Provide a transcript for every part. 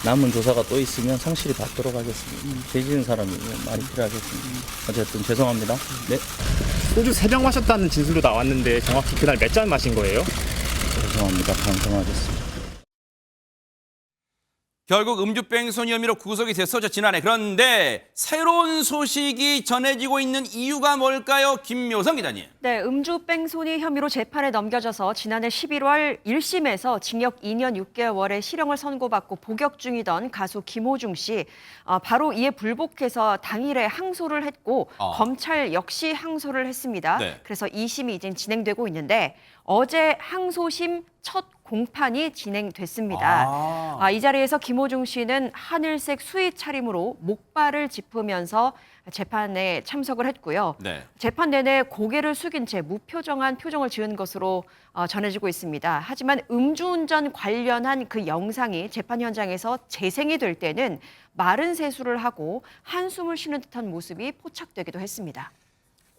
남은 조사가 또 있으면 상실히 받도록 하겠습니다. 죄지은 사람이 많이 필요하겠습니다. 어쨌든 죄송합니다. 네. 소주 3병 마셨다는 진술도 나왔는데 정확히 그날 몇 잔 마신 거예요? 죄송합니다. 반성하겠습니다. 결국 음주뺑소니 혐의로 구속이 됐었죠, 지난해. 그런데 새로운 소식이 전해지고 있는 이유가 뭘까요? 김묘성 기자님. 네, 음주뺑소니 혐의로 재판에 넘겨져서 지난해 11월 1심에서 징역 2년 6개월의 실형을 선고받고 복역 중이던 가수 김호중 씨. 바로 이에 불복해서 당일에 항소를 했고 검찰 역시 항소를 했습니다. 네. 그래서 2심이 이제 진행되고 있는데 어제 항소심 첫 공판이 진행됐습니다. 이 자리에서 김호중 씨는 하늘색 수의 차림으로 목발을 짚으면서 재판에 참석을 했고요. 네. 재판 내내 고개를 숙인 채 무표정한 표정을 지은 것으로 전해지고 있습니다. 하지만 음주운전 관련한 그 영상이 재판 현장에서 재생이 될 때는 마른 세수를 하고 한숨을 쉬는 듯한 모습이 포착되기도 했습니다.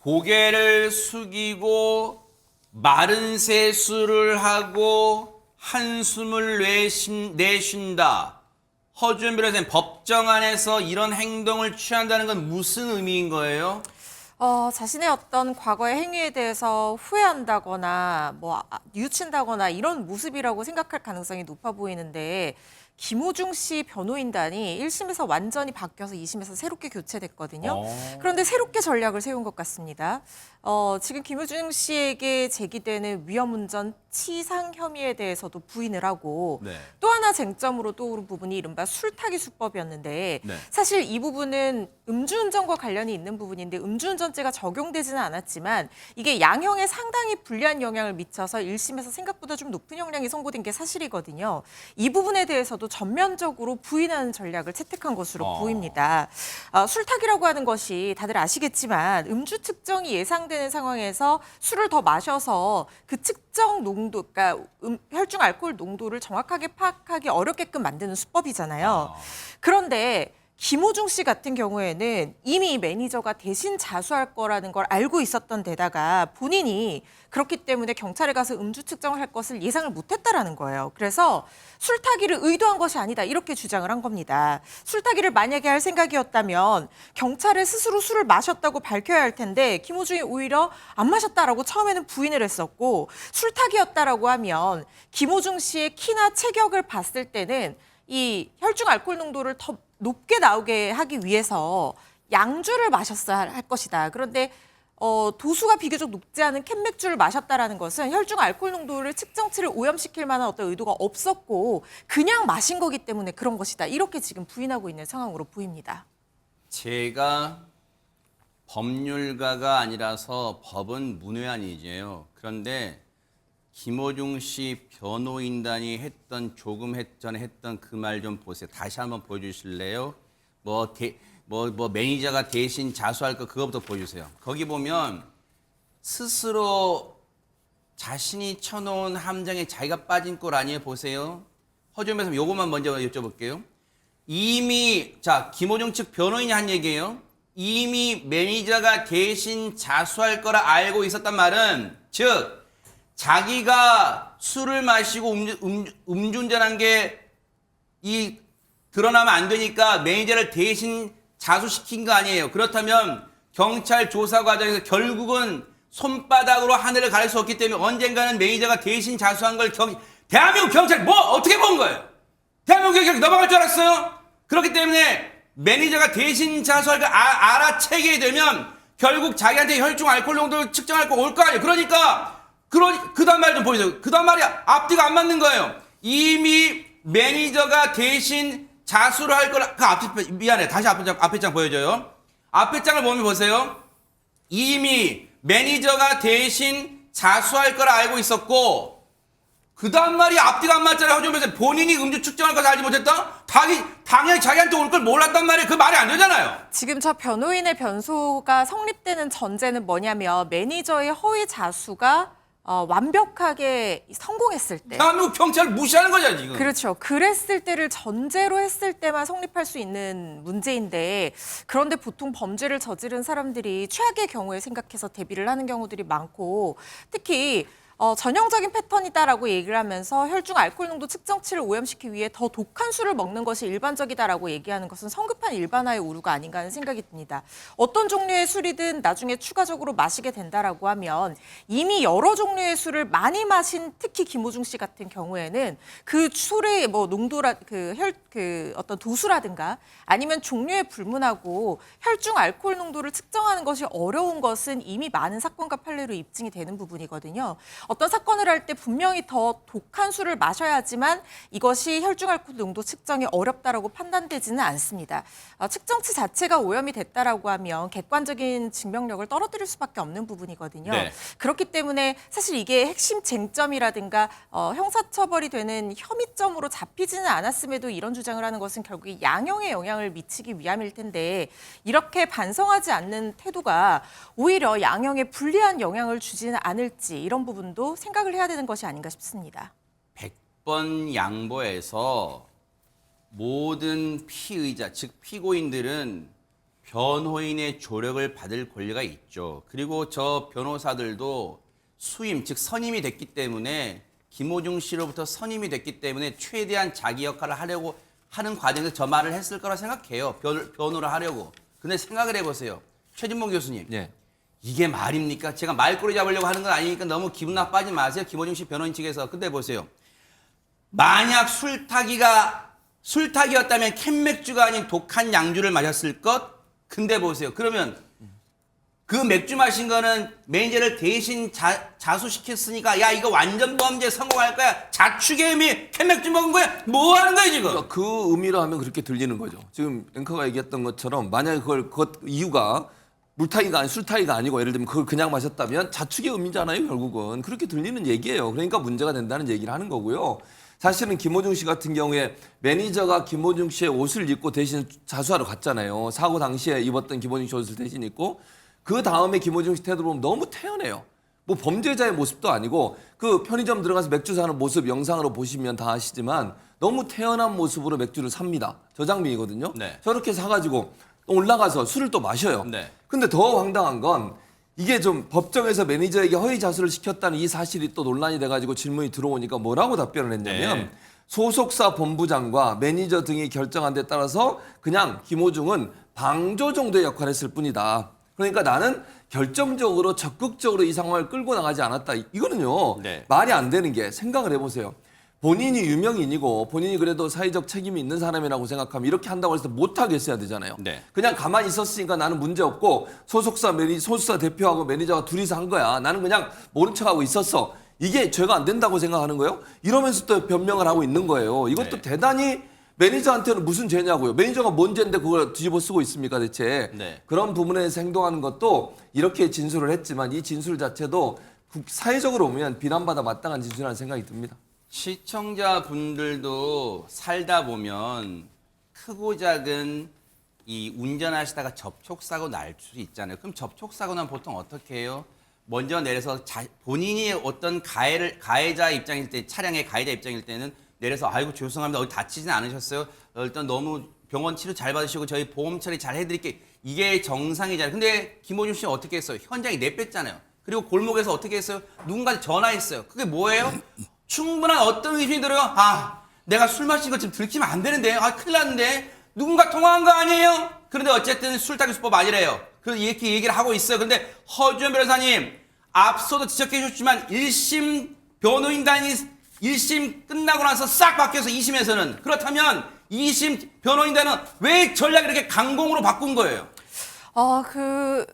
고개를 숙이고 마른 세수를 하고 한숨을 내쉰다. 허주연 변호사님, 법정 안에서 이런 행동을 취한다는 건 무슨 의미인 거예요? 자신의 어떤 과거의 행위에 대해서 후회한다거나 뉘우친다거나 이런 모습이라고 생각할 가능성이 높아 보이는데 김호중 씨 변호인단이 1심에서 완전히 바뀌어서 2심에서 새롭게 교체됐거든요. 그런데 새롭게 전략을 세운 것 같습니다. 지금 김호중 씨에게 제기되는 위험운전 치상 혐의에 대해서도 부인을 하고 네. 또 하나 쟁점으로 떠오른 부분이 이른바 술타기 수법이었는데 네. 사실 이 부분은 음주운전과 관련이 있는 부분인데 음주운전죄가 적용되지는 않았지만 이게 양형에 상당히 불리한 영향을 미쳐서 1심에서 생각보다 좀 높은 형량이 선고된 게 사실이거든요. 이 부분에 대해서도 전면적으로 부인하는 전략을 채택한 것으로 보입니다. 술타기라고 하는 것이 다들 아시겠지만 음주 측정이 예상되는 상황에서 술을 더 마셔서 그 측정 농도, 그러니까 혈중 알코올 농도를 정확하게 파악하기 어렵게끔 만드는 수법이잖아요. 그런데 김호중 씨 같은 경우에는 이미 매니저가 대신 자수할 거라는 걸 알고 있었던 데다가 본인이 그렇기 때문에 경찰에 가서 음주 측정을 할 것을 예상을 못했다라는 거예요. 그래서 술타기를 의도한 것이 아니다 이렇게 주장을 한 겁니다. 술타기를 만약에 할 생각이었다면 경찰에 스스로 술을 마셨다고 밝혀야 할 텐데 김호중이 오히려 안 마셨다라고 처음에는 부인을 했었고 술타기였다라고 하면 김호중 씨의 키나 체격을 봤을 때는 이 혈중 알코올 농도를 더 높게 나오게 하기 위해서 양주를 마셨어야 할 것이다. 그런데 도수가 비교적 높지 않은 캔맥주를 마셨다라는 것은 혈중 알코올 농도를 측정치를 오염시킬 만한 어떤 의도가 없었고 그냥 마신 거기 때문에 그런 것이다. 이렇게 지금 부인하고 있는 상황으로 보입니다. 제가 법률가가 아니라서 법은 문외한이지요. 그런데 김호중 씨 변호인단이 조금 전에 했던 그 말 좀 보세요. 다시 한번 보여주실래요? 매니저가 대신 자수할 거 그거부터 보여주세요. 거기 보면 스스로 자신이 쳐놓은 함정에 자기가 빠진 꼴 아니에요? 보세요. 허주연 변호사님 요것만 먼저 여쭤볼게요. 이미 김호중 측 변호인이 한 얘기예요. 이미 매니저가 대신 자수할 거라 알고 있었단 말은 즉 자기가 술을 마시고 음주운전한 게 드러나면 안 되니까 매니저를 대신 자수시킨 거 아니에요. 그렇다면 경찰 조사 과정에서 결국은 손바닥으로 하늘을 가릴 수 없기 때문에 언젠가는 매니저가 대신 자수한 걸 대한민국 경찰 어떻게 본 거예요? 대한민국 경찰 넘어갈 줄 알았어요? 그렇기 때문에 매니저가 대신 자수할 걸 알아채게 되면 결국 자기한테 혈중 알코올 농도를 측정할 거 올 거 아니에요. 그러니까 그 다음 말 좀 보여주세요. 그 다음 말이 앞뒤가 안 맞는 거예요. 이미 매니저가 대신 자수를 할 거라. 미안해. 다시 앞에 장 보여줘요. 앞에 장을 보면 보세요. 이미 매니저가 대신 자수할 거라 알고 있었고 그 다음 말이 앞뒤가 안 맞잖아요. 허주연 변호사님. 본인이 음주 측정할 것을 알지 못했다? 당연히 자기한테 올 걸 몰랐단 말이에요. 그 말이 안 되잖아요. 지금 저 변호인의 변소가 성립되는 전제는 뭐냐면 매니저의 허위 자수가 완벽하게 성공했을 때. 대한민국 경찰을 무시하는 거잖아요, 지금. 그렇죠. 그랬을 때를 전제로 했을 때만 성립할 수 있는 문제인데 그런데 보통 범죄를 저지른 사람들이 최악의 경우에 생각해서 대비를 하는 경우들이 많고 특히 전형적인 패턴이다라고 얘기를 하면서 혈중 알코올 농도 측정치를 오염시키기 위해 더 독한 술을 먹는 것이 일반적이다라고 얘기하는 것은 성급한 일반화의 오류가 아닌가 하는 생각이 듭니다. 어떤 종류의 술이든 나중에 추가적으로 마시게 된다라고 하면 이미 여러 종류의 술을 많이 마신 특히 김호중 씨 같은 경우에는 그 술의 뭐 농도라 어떤 도수라든가 아니면 종류에 불문하고 혈중 알코올 농도를 측정하는 것이 어려운 것은 이미 많은 사건과 판례로 입증이 되는 부분이거든요. 어떤 사건을 할 때 분명히 더 독한 술을 마셔야지만 이것이 혈중 알코올 농도 측정이 어렵다라고 판단되지는 않습니다. 측정치 자체가 오염이 됐다라고 하면 객관적인 증명력을 떨어뜨릴 수밖에 없는 부분이거든요. 네. 그렇기 때문에 사실 이게 핵심 쟁점이라든가 형사처벌이 되는 혐의점으로 잡히지는 않았음에도 이런 주장을 하는 것은 결국에 양형에 영향을 미치기 위함일 텐데 이렇게 반성하지 않는 태도가 오히려 양형에 불리한 영향을 주지는 않을지 이런 부분도 생각을 해야 되는 것이 아닌가 싶습니다. 100번 양보해서 모든 피의자, 즉 피고인들은 변호인의 조력을 받을 권리가 있죠. 그리고 저 변호사들도 수임, 즉 선임이 됐기 때문에 김호중 씨로부터 선임이 됐기 때문에 최대한 자기 역할을 하려고 하는 과정에서 저 말을 했을 거라 생각해요. 변호를 하려고. 근데 생각을 해보세요. 최진봉 교수님. 예. 이게 말입니까? 제가 말꼬리 잡으려고 하는 건 아니니까 너무 기분 나빠하지 마세요. 김호중 씨 변호인 측에서. 근데 보세요. 만약 술타기였다면 캔맥주가 아닌 독한 양주를 마셨을 것? 근데 보세요. 그러면 그 맥주 마신 거는 매니저를 대신 자수시켰으니까 야 이거 완전 범죄 성공할 거야. 자축의 의미 캔맥주 먹은 거야. 뭐 하는 거야 지금? 그러니까 그 의미로 하면 그렇게 들리는 거죠. 지금 앵커가 얘기했던 것처럼 만약에 그것 이유가 물타기가 아니 술타기가 아니고 예를 들면 그걸 그냥 마셨다면 자축의 의미잖아요. 결국은 그렇게 들리는 얘기예요. 그러니까 문제가 된다는 얘기를 하는 거고요. 사실은 김호중 씨 같은 경우에 매니저가 김호중 씨의 옷을 입고 대신 자수하러 갔잖아요. 사고 당시에 입었던 김호중 씨 옷을 대신 입고 그 다음에 김호중 씨 태도 보면 너무 태연해요. 뭐 범죄자의 모습도 아니고 그 편의점 들어가서 맥주 사는 모습 영상으로 보시면 다 아시지만 너무 태연한 모습으로 맥주를 삽니다. 저 장면이거든요. 네. 저렇게 사가지고 올라가서 술을 또 마셔요. 네. 근데 더 황당한 건 이게 좀 법정에서 매니저에게 허위 자수를 시켰다는 이 사실이 또 논란이 돼가지고 질문이 들어오니까 뭐라고 답변을 했냐면 네. 소속사 본부장과 매니저 등이 결정한 데 따라서 그냥 김호중은 방조 정도의 역할을 했을 뿐이다. 그러니까 나는 결정적으로 적극적으로 이 상황을 끌고 나가지 않았다. 이거는요. 네. 말이 안 되는 게 생각을 해보세요. 본인이 유명인이고 본인이 그래도 사회적 책임이 있는 사람이라고 생각하면 이렇게 한다고 해서 못하게 했어야 되잖아요. 네. 그냥 가만히 있었으니까 나는 문제없고 소속사 대표하고 매니저가 둘이서 한 거야. 나는 그냥 모른 척하고 있었어. 이게 죄가 안 된다고 생각하는 거예요? 이러면서 또 변명을 하고 있는 거예요. 이것도 네. 대단히 매니저한테는 무슨 죄냐고요. 매니저가 뭔 죄인데 그걸 뒤집어 쓰고 있습니까 대체. 네. 그런 부분에서 행동하는 것도 이렇게 진술을 했지만 이 진술 자체도 사회적으로 보면 비난받아 마땅한 진술이라는 생각이 듭니다. 시청자분들도 살다 보면 크고 작은 이 운전하시다가 접촉사고 날 수 있잖아요. 그럼 접촉사고는 보통 어떻게 해요? 먼저 내려서 본인이 어떤 가해자 입장일 때, 차량의 가해자 입장일 때는 내려서 아이고 죄송합니다. 어디 다치진 않으셨어요? 일단 너무 병원 치료 잘 받으시고 저희 보험 처리 잘 해드릴게요. 이게 정상이잖아요. 근데 김호중 씨는 어떻게 했어요? 현장에 내뺐잖아요. 그리고 골목에서 어떻게 했어요? 누군가한테 전화했어요. 그게 뭐예요? 충분한 어떤 의심이 들어요? 아, 내가 술 마신 거 지금 들키면 안 되는데, 아, 큰일 났는데, 누군가 통화한 거 아니에요? 그런데 어쨌든 술타기 수법 아니래요. 그래서 이렇게 얘기를 하고 있어요. 그런데 허주연 변호사님, 앞서도 지적해 주셨지만 1심 변호인단이 1심 끝나고 나서 싹 바뀌어서 2심에서는 그렇다면 2심 변호인단은 왜 전략을 이렇게 강공으로 바꾼 거예요?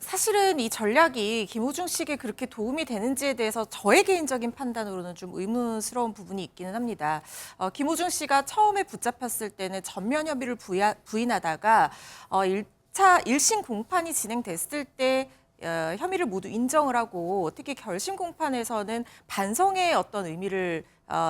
사실은 이 전략이 김호중 씨에게 그렇게 도움이 되는지에 대해서 저의 개인적인 판단으로는 좀 의문스러운 부분이 있기는 합니다. 김호중 씨가 처음에 붙잡혔을 때는 전면 혐의를 부인하다가 1심 공판이 진행됐을 때 혐의를 모두 인정을 하고 특히 결심 공판에서는 반성의 어떤 의미를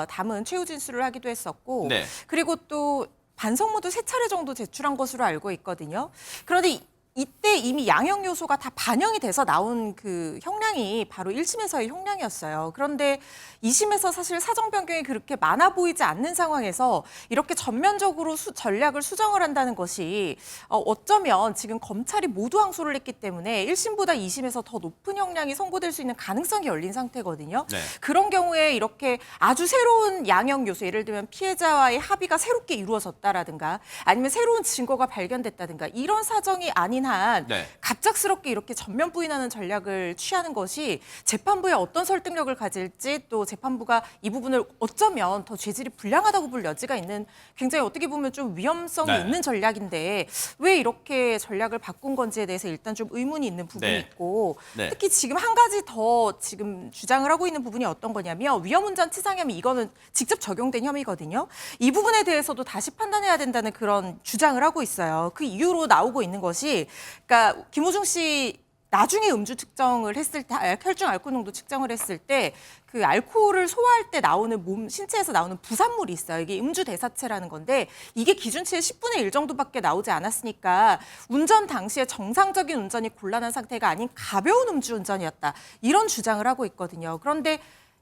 담은 최후 진술을 하기도 했었고 네. 그리고 또 반성문도 3차례 정도 제출한 것으로 알고 있거든요. 그런데 이때 이미 양형 요소가 다 반영이 돼서 나온 그 형량이 바로 1심에서의 형량이었어요. 그런데 2심에서 사실 사정 변경이 그렇게 많아 보이지 않는 상황에서 이렇게 전면적으로 전략을 수정을 한다는 것이 어쩌면 지금 검찰이 모두 항소를 했기 때문에 1심보다 2심에서 더 높은 형량이 선고될 수 있는 가능성이 열린 상태거든요. 네. 그런 경우에 이렇게 아주 새로운 양형 요소, 예를 들면 피해자와의 합의가 새롭게 이루어졌다라든가 아니면 새로운 증거가 발견됐다든가 이런 사정이 아닌 한 네. 갑작스럽게 이렇게 전면 부인하는 전략을 취하는 것이 재판부에 어떤 설득력을 가질지 또 재판부가 이 부분을 어쩌면 더 죄질이 불량하다고 볼 여지가 있는 굉장히 어떻게 보면 좀 위험성이 네. 있는 전략인데 왜 이렇게 전략을 바꾼 건지에 대해서 일단 좀 의문이 있는 부분이 네. 있고 네. 특히 지금 한 가지 더 지금 주장을 하고 있는 부분이 어떤 거냐면 위험운전 치상혐의 이거는 직접 적용된 혐의거든요. 이 부분에 대해서도 다시 판단해야 된다는 그런 주장을 하고 있어요. 그 이유로 나오고 있는 것이 그러니까 김호중 씨 나중에 음주 측정을 했을 때 혈중 알코올 농도 측정을 했을 때 그 알코올을 소화할 때 나오는 몸 신체에서 나오는 부산물이 있어요. 이게 음주 대사체라는 건데 이게 기준치의 10분의 1 정도밖에 나오지 않았으니까 운전 당시에 정상적인 운전이 곤란한 상태가 아닌 가벼운 음주 운전이었다. 이런 주장을 하고 있거든요. 그런데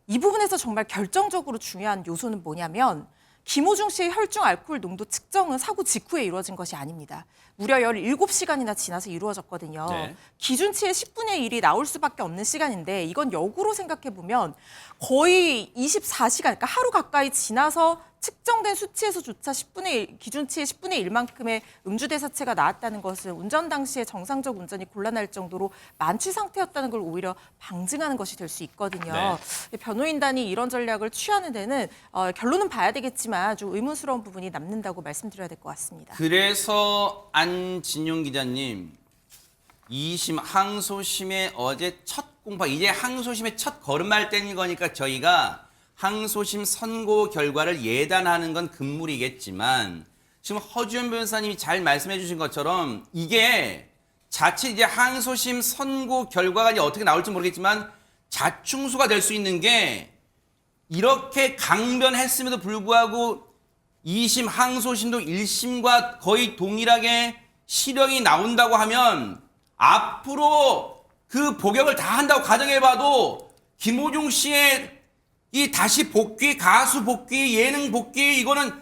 이 부분에서 정말 결정적으로 중요한 요소는 뭐냐면 김호중 씨의 혈중 알코올 농도 측정은 사고 직후에 이루어진 것이 아닙니다. 무려 17시간이나 지나서 이루어졌거든요. 네. 기준치의 10분의 1이 나올 수밖에 없는 시간인데 이건 역으로 생각해보면 거의 24시간, 그러니까 하루 가까이 지나서 측정된 수치에서조차 10분의 1, 기준치의 10분의 1만큼의 음주 대사체가 나왔다는 것은 운전 당시에 정상적 운전이 곤란할 정도로 만취 상태였다는 걸 오히려 방증하는 것이 될 수 있거든요. 네. 변호인단이 이런 전략을 취하는 데는 결론은 봐야 되겠지만 좀 의문스러운 부분이 남는다고 말씀드려야 될 것 같습니다. 그래서 안진용 기자님 2심 항소심의 어제 첫 공판, 이제 항소심의 첫 걸음마를 떼는 거니까 저희가 항소심 선고 결과를 예단하는 건 금물이겠지만 지금 허주연 변호사님이 잘 말씀해 주신 것처럼 이게 자칫 이제 항소심 선고 결과가 이제 어떻게 나올지 모르겠지만 자충수가 될 수 있는 게 이렇게 강변했음에도 불구하고 2심 항소심도 1심과 거의 동일하게 실형이 나온다고 하면 앞으로 그 복역을 다 한다고 가정해봐도 김호중 씨의 이 다시 복귀, 가수 복귀, 예능 복귀 이거는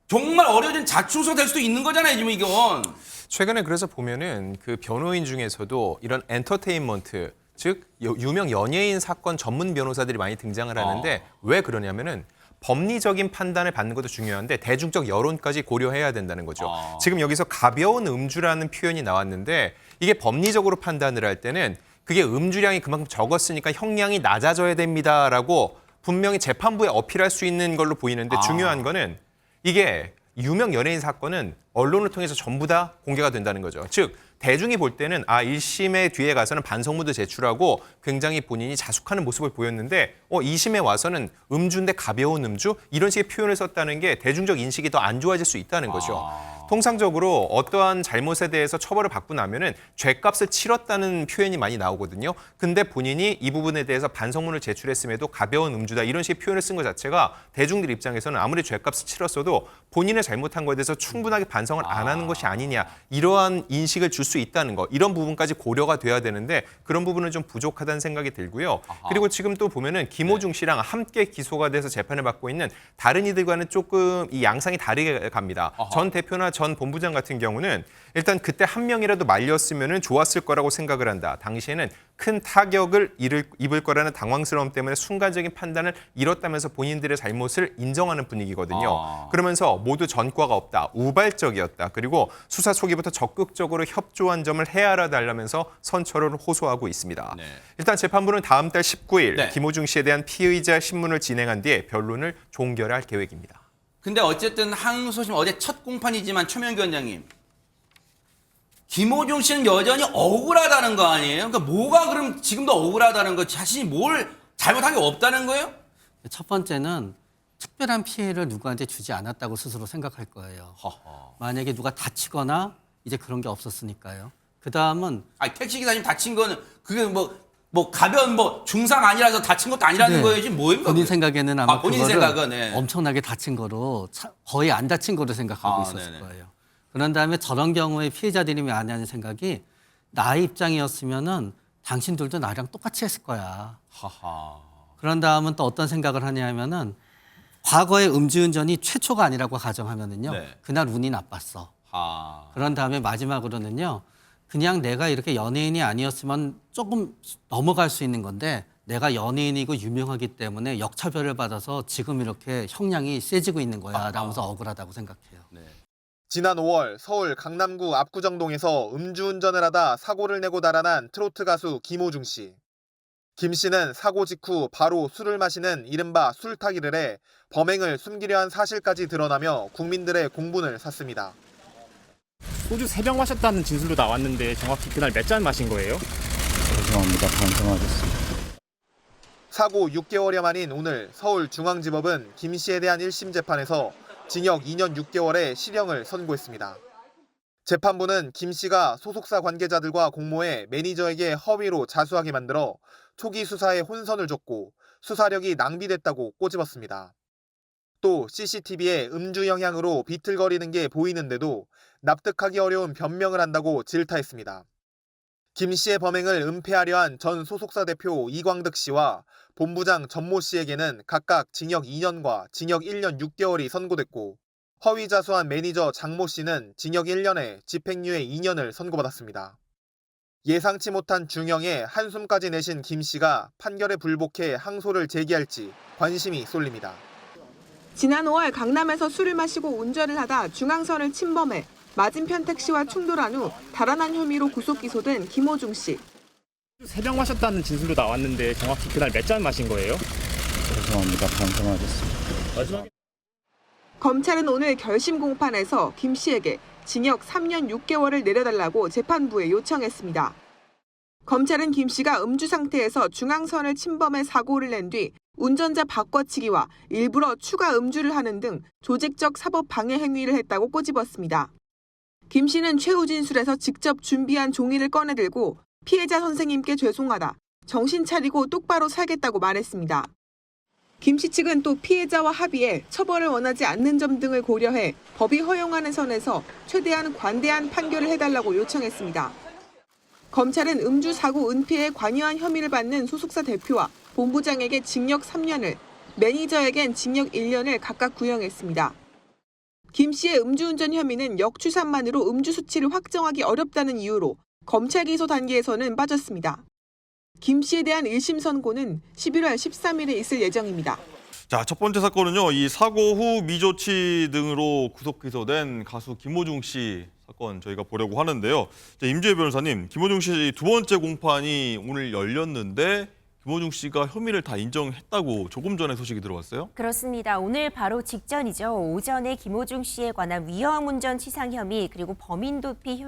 정말 어려진 자충수가 될 수도 있는 거잖아요, 지금 이건. 최근에 그래서 보면은 그 변호인 중에서도 이런 엔터테인먼트, 즉 유명 연예인 사건 전문 변호사들이 많이 등장을 하는데 왜 그러냐면은 법리적인 판단을 받는 것도 중요한데 대중적 여론까지 고려해야 된다는 거죠. 지금 여기서 가벼운 음주라는 표현이 나왔는데 이게 법리적으로 판단을 할 때는 그게 음주량이 그만큼 적었으니까 형량이 낮아져야 됩니다라고 분명히 재판부에 어필할 수 있는 걸로 보이는데 중요한 거는 이게 유명 연예인 사건은 언론을 통해서 전부 다 공개가 된다는 거죠. 즉 대중이 볼 때는 1심의 뒤에 가서는 반성문도 제출하고 굉장히 본인이 자숙하는 모습을 보였는데 2심에 와서는 음주인데 가벼운 음주? 이런 식의 표현을 썼다는 게 대중적 인식이 더 안 좋아질 수 있다는 거죠. 통상적으로 어떠한 잘못에 대해서 처벌을 받고 나면은 죗값을 치렀다는 표현이 많이 나오거든요. 근데 본인이 이 부분에 대해서 반성문을 제출했음에도 가벼운 음주다 이런 식의 표현을 쓴 것 자체가 대중들 입장에서는 아무리 죗값을 치렀어도 본인의 잘못한 것에 대해서 충분하게 반성을 안 하는 것이 아니냐 이러한 인식을 줄 수 있다는 거 이런 부분까지 고려가 돼야 되는데 그런 부분은 좀 부족하다는 생각이 들고요. 그리고 지금 또 보면은 김호중 씨랑 함께 기소가 돼서 재판을 받고 있는 다른 이들과는 조금 이 양상이 다르게 갑니다. 전 대표나 전 본부장 같은 경우는 일단 그때 한 명이라도 말렸으면 좋았을 거라고 생각을 한다. 당시에는 큰 타격을 입을 거라는 당황스러움 때문에 순간적인 판단을 잃었다면서 본인들의 잘못을 인정하는 분위기거든요. 그러면서 모두 전과가 없다. 우발적이었다. 그리고 수사 초기부터 적극적으로 협조한 점을 헤아려 달라면서 선처를 호소하고 있습니다. 네. 일단 재판부는 다음 달 19일 네. 김호중 씨에 대한 피의자 신문을 진행한 뒤에 변론을 종결할 계획입니다. 근데 어쨌든 항소심 어제 첫 공판이지만 최명규 원장님 김호중 씨는 여전히 억울하다는 거 아니에요? 그러니까 뭐가 그럼 지금도 억울하다는 거 자신이 뭘 잘못한 게 없다는 거예요? 첫 번째는 특별한 피해를 누구한테 주지 않았다고 스스로 생각할 거예요. 만약에 누가 다치거나 이제 그런 게 없었으니까요. 그 다음은 택시기사님 다친 거는 그게 뭐 가벼운 중상 아니라서 다친 것도 아니라는 거예요. 지금 뭐입니까? 본인 생각에는 아마 본인 그거를 생각은, 네. 엄청나게 다친 거로 거의 안 다친 거로 생각하고 있었을 네네. 거예요. 그런 다음에 저런 경우에 피해자들이 많이 하는 생각이 나의 입장이었으면은 당신들도 나랑 똑같이 했을 거야. 하하. 그런 다음은 또 어떤 생각을 하냐면은 과거의 음주운전이 최초가 아니라고 가정하면은요. 네. 그날 운이 나빴어. 하. 그런 다음에 마지막으로는요. 그냥 내가 이렇게 연예인이 아니었으면 조금 넘어갈 수 있는 건데 내가 연예인이고 유명하기 때문에 역차별을 받아서 지금 이렇게 형량이 세지고 있는 거야 라면서 억울하다고 생각해요. 지난 5월 서울 강남구 압구정동에서 음주운전을 하다 사고를 내고 달아난 트로트 가수 김호중 씨. 김 씨는 사고 직후 바로 술을 마시는 이른바 술타기를 해 범행을 숨기려 한 사실까지 드러나며 국민들의 공분을 샀습니다. 소주 3병 마셨다는 진술도 나왔는데 정확히 그날 몇 잔 마신 거예요? 죄송합니다. 반성하겠습니다. 사고 6개월여 만인 오늘 서울중앙지법은 김 씨에 대한 1심 재판에서 징역 2년 6개월의 실형을 선고했습니다. 재판부는 김 씨가 소속사 관계자들과 공모해 매니저에게 허위로 자수하게 만들어 초기 수사에 혼선을 줬고 수사력이 낭비됐다고 꼬집었습니다. 또 CCTV에 음주 영향으로 비틀거리는 게 보이는데도 납득하기 어려운 변명을 한다고 질타했습니다. 김 씨의 범행을 은폐하려 한 전 소속사 대표 이광득 씨와 본부장 전모 씨에게는 각각 징역 2년과 징역 1년 6개월이 선고됐고 허위 자수한 매니저 장모 씨는 징역 1년에 집행유예 2년을 선고받았습니다. 예상치 못한 중형에 한숨까지 내신 김 씨가 판결에 불복해 항소를 제기할지 관심이 쏠립니다. 지난 5월 강남에서 술을 마시고 운전을 하다 중앙선을 침범해 맞은편 택시와 충돌한 후 달아난 혐의로 구속 기소된 김호중 씨. 3병 마셨다는 진술도 나왔는데 정확히 그날 몇 잔 마신 거예요? 죄송합니다. 반성하겠습니다. 검찰은 오늘 결심 공판에서 김 씨에게 징역 3년 6개월을 내려달라고 재판부에 요청했습니다. 검찰은 김 씨가 음주 상태에서 중앙선을 침범해 사고를 낸 뒤 운전자 바꿔치기와 일부러 추가 음주를 하는 등 조직적 사법 방해 행위를 했다고 꼬집었습니다. 김 씨는 최후 진술에서 직접 준비한 종이를 꺼내들고 피해자 선생님께 죄송하다, 정신 차리고 똑바로 살겠다고 말했습니다. 김 씨 측은 또 피해자와 합의해 처벌을 원하지 않는 점 등을 고려해 법이 허용하는 선에서 최대한 관대한 판결을 해달라고 요청했습니다. 검찰은 음주 사고 은폐에 관여한 혐의를 받는 소속사 대표와 본부장에게 징역 3년을, 매니저에겐 징역 1년을 각각 구형했습니다. 김 씨의 음주운전 혐의는 역추산만으로 음주 수치를 확정하기 어렵다는 이유로 검찰 기소 단계에서는 빠졌습니다. 김 씨에 대한 1심 선고는 11월 13일에 있을 예정입니다. 자, 첫 번째 사건은요. 이 사고 후 미조치 등으로 구속 기소된 가수 김호중 씨 사건 저희가 보려고 하는데요. 자, 임주혜 변호사님, 김호중 씨 두 번째 공판이 오늘 열렸는데 김호중 씨가 혐의를 다 인정했다고 조금 전에 소식이 들어왔어요? 그렇습니다. 오늘 바로 직전이죠. 오전에 김호중 씨에 관한 위험운전 치상 혐의 그리고 범인 도피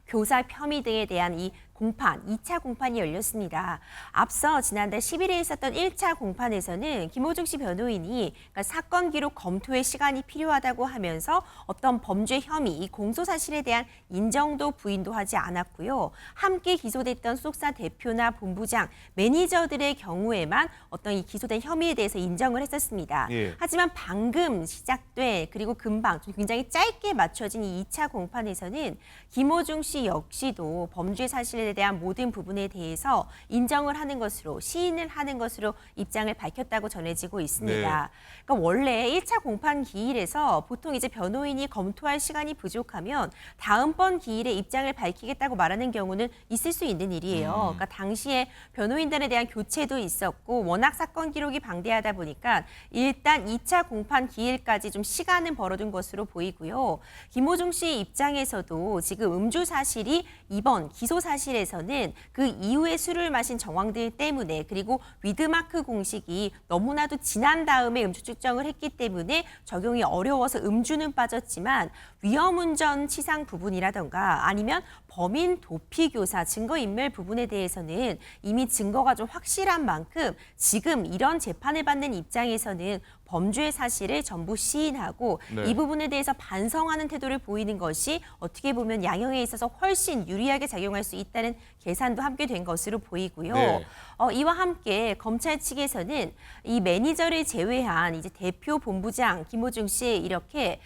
교사 혐의 등에 대한 이 공판, 2차 공판이 열렸습니다. 앞서 지난달 10일에 있었던 1차 공판에서는 김호중 씨 변호인이 그러니까 사건 기록 검토에 시간이 필요하다고 하면서 어떤 범죄 혐의, 이 공소 사실에 대한 인정도 부인도 하지 않았고요. 함께 기소됐던 소속사 대표나 본부장, 매니저들의 경우에만 어떤 이 기소된 혐의에 대해서 인정을 했었습니다. 예. 하지만 방금 시작돼 그리고 금방 좀 굉장히 짧게 맞춰진 이 2차 공판에서는 김호중 씨 역시도 범죄 사실에 대한 모든 부분에 대해서 인정을 하는 것으로, 시인을 하는 것으로 입장을 밝혔다고 전해지고 있습니다. 네. 그러니까 원래 1차 공판 기일에서 보통 이제 변호인이 검토할 시간이 부족하면 다음번 기일에 입장을 밝히겠다고 말하는 경우는 있을 수 있는 일이에요. 그러니까 당시에 변호인단에 대한 교체도 있었고 워낙 사건 기록이 방대하다 보니까 일단 2차 공판 기일까지 좀 시간은 벌어둔 것으로 보이고요. 김호중 씨 입장에서도 지금 음주 사실이 이번 기소 사실에서는 그 이후에 술을 마신 정황들 때문에 그리고 위드마크 공식이 너무나도 지난 다음에 음주 측정을 했기 때문에 적용이 어려워서 음주는 빠졌지만 위험운전 치상 부분이라던가 아니면 범인 도피 교사 증거인멸 부분에 대해서는 이미 증거가 좀 확실한 만큼 지금 이런 재판을 받는 입장에서는 범죄의 사실을 전부 시인하고 네. 이 부분에 대해서 반성하는 태도를 보이는 것이 어떻게 보면 양형에 있어서 훨씬 유리하게 작용할 수 있다는 계산도 함께 된 것으로 보이고요. 네. 이와 함께 검찰 측에서는 이 매니저를 제외한 이제 대표 본부장 김호중 씨 이렇게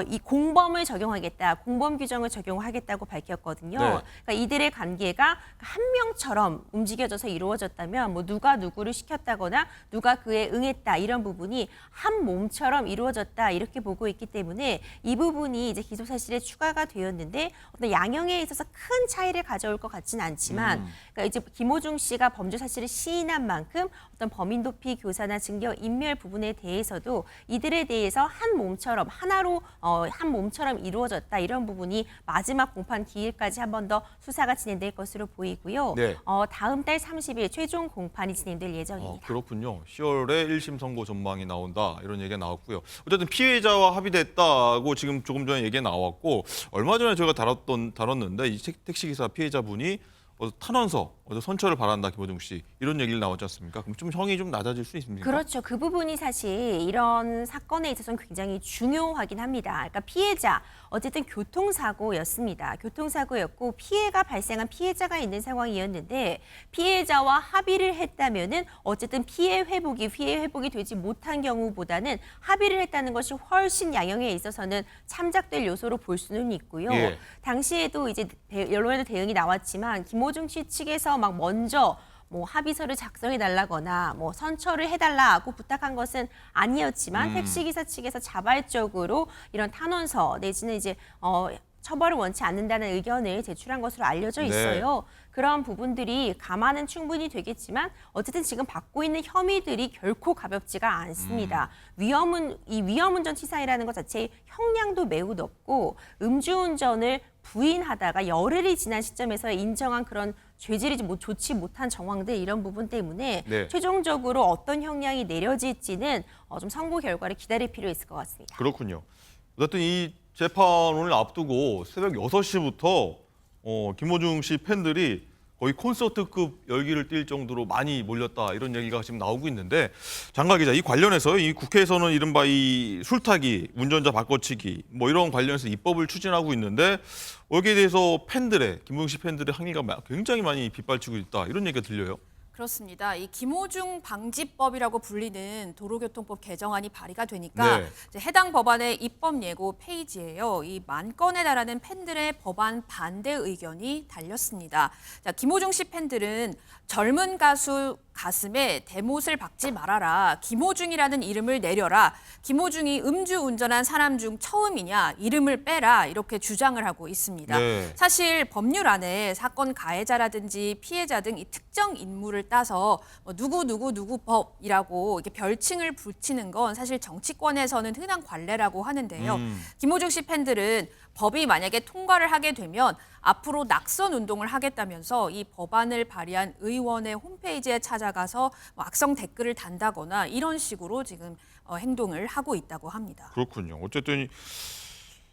이 공범을 적용하겠다, 공범 규정을 적용하겠다고 밝혔거든요. 네. 그러니까 이들의 관계가 한 명처럼 움직여져서 이루어졌다면 뭐 누가 누구를 시켰다거나 누가 그에 응했다 이런 부분이 한 몸처럼 이루어졌다 이렇게 보고 있기 때문에 이 부분이 이제 기소 사실에 추가가 되었는데 어떤 양형에 있어서 큰 차이를 가져올 것 같지는 않지만 그러니까 이제 김호중 씨가 범죄 사실을 시인한 만큼 어떤 범인 도피 교사나 증거 인멸 부분에 대해서도 이들에 대해서 한 몸처럼 하나로 한 몸처럼 이루어졌다 이런 부분이 마지막 공판 기일까지 한 번 더 수사가 진행될 것으로 보이고요. 네. 다음 달 30일 최종 공판이 진행될 예정입니다. 그렇군요. 10월에 1심 선고 전망이 나온다 이런 얘기가 나왔고요. 어쨌든 피해자와 합의됐다고 지금 조금 전에 얘기가 나왔고 얼마 전에 저희가 다뤘는데 이 택시기사 피해자분이 탄원서, 선처를 바란다 김호중 씨 이런 얘기를 나왔지 않습니까? 그럼 좀 형이 좀 낮아질 수 있습니까? 그렇죠. 그 부분이 사실 이런 사건에 있어서는 굉장히 중요하긴 합니다. 그러니까 피해자, 어쨌든 교통사고였습니다. 교통사고였고 피해가 발생한 피해자가 있는 상황이었는데 피해자와 합의를 했다면은 어쨌든 피해 회복이 되지 못한 경우보다는 합의를 했다는 것이 훨씬 양형에 있어서는 참작될 요소로 볼 수는 있고요. 예. 당시에도 이제 언론에도 대응이 나왔지만 김호중 씨 측에서 막 먼저 뭐 합의서를 작성해 달라거나 뭐 선처를 해달라고 부탁한 것은 아니었지만 택시기사 측에서 자발적으로 이런 탄원서 내지는 이제 처벌을 원치 않는다는 의견을 제출한 것으로 알려져 있어요. 그런 부분들이 감안은 충분히 되겠지만 어쨌든 지금 받고 있는 혐의들이 결코 가볍지가 않습니다. 위험운전 치사이라는 것 자체의 형량도 매우 높고 음주운전을 부인하다가 열흘이 지난 시점에서 인정한 그런 죄질이 좋지 못한 정황들 이런 부분 때문에 네. 최종적으로 어떤 형량이 내려질지는 좀 선고 결과를 기다릴 필요 있을 것 같습니다. 그렇군요. 어쨌든 이 재판을 앞두고 새벽 6시부터 김호중 씨 팬들이 거의 콘서트급 열기를 띨 정도로 많이 몰렸다 이런 얘기가 지금 나오고 있는데 장가 기자, 이 관련해서 이 국회에서는 이른바 이 술타기, 운전자 바꿔치기 뭐 이런 관련해서 입법을 추진하고 있는데 여기에 대해서 김호중 씨 팬들의 항의가 굉장히 많이 빗발치고 있다 이런 얘기가 들려요. 그렇습니다. 이 김호중 방지법이라고 불리는 도로교통법 개정안이 발의가 되니까 네. 이제 해당 법안의 입법 예고 페이지에요. 이 10,000건에 달하는 팬들의 법안 반대 의견이 달렸습니다. 자, 김호중 씨 팬들은 젊은 가수 가슴에 대못을 박지 말아라. 김호중이라는 이름을 내려라. 김호중이 음주운전한 사람 중 처음이냐. 이름을 빼라. 이렇게 주장을 하고 있습니다. 네. 사실 법률 안에 사건 가해자라든지 피해자 등 이 특정 인물을 따서 누구 법이라고 이렇게 별칭을 붙이는 건 사실 정치권에서는 흔한 관례라고 하는데요. 김호중 씨 팬들은 법이 만약에 통과를 하게 되면 앞으로 낙선 운동을 하겠다면서 이 법안을 발의한 의원의 홈페이지에 찾아가서 악성 댓글을 단다거나 이런 식으로 지금 행동을 하고 있다고 합니다. 그렇군요. 어쨌든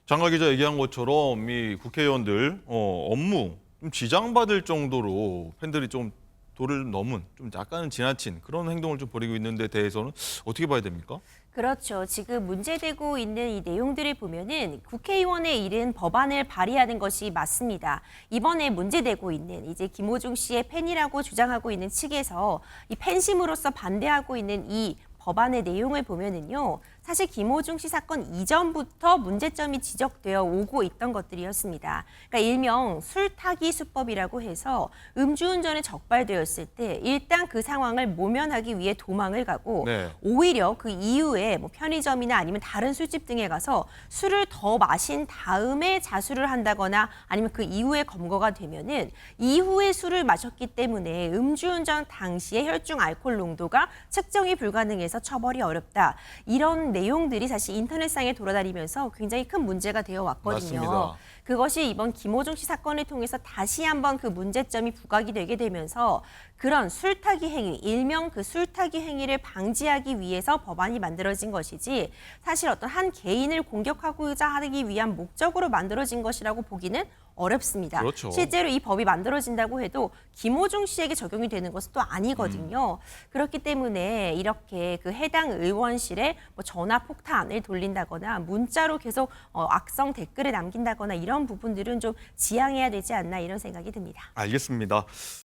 장가 기자 얘기한 것처럼 이 국회의원들 업무 좀 지장받을 정도로 팬들이 좀 도를 넘은 좀 약간은 지나친 그런 행동을 좀 벌이고 있는 데 대해서는 어떻게 봐야 됩니까? 그렇죠. 지금 문제되고 있는 이 내용들을 보면은 국회의원에 이른 법안을 발의하는 것이 맞습니다. 이번에 문제되고 있는 이제 김호중 씨의 팬이라고 주장하고 있는 측에서 이 팬심으로서 반대하고 있는 이 법안의 내용을 보면은요. 사실 김호중 씨 사건 이전부터 문제점이 지적되어 오고 있던 것들이었습니다. 그러니까 일명 술타기 수법이라고 해서 음주운전에 적발되었을 때 일단 그 상황을 모면하기 위해 도망을 가고 네. 오히려 그 이후에 뭐 편의점이나 아니면 다른 술집 등에 가서 술을 더 마신 다음에 자수를 한다거나 아니면 그 이후에 검거가 되면은 이후에 술을 마셨기 때문에 음주운전 당시의 혈중 알코올 농도가 측정이 불가능해서 처벌이 어렵다. 이런 내용들이 사실 인터넷상에 돌아다니면서 굉장히 큰 문제가 되어 왔거든요. 맞습니다. 그것이 이번 김호중 씨 사건을 통해서 다시 한번 그 문제점이 부각이 되게 되면서 그런 술타기 행위, 일명 그 술타기 행위를 방지하기 위해서 법안이 만들어진 것이지 사실 어떤 한 개인을 공격하고자 하기 위한 목적으로 만들어진 것이라고 보기는 어렵습니다. 그렇죠. 실제로 이 법이 만들어진다고 해도 김호중 씨에게 적용이 되는 것은 또 아니거든요. 그렇기 때문에 이렇게 그 해당 의원실에 뭐 전화 폭탄을 돌린다거나 문자로 계속 악성 댓글을 남긴다거나 이런 부분들은 좀 지양해야 되지 않나 이런 생각이 듭니다. 알겠습니다.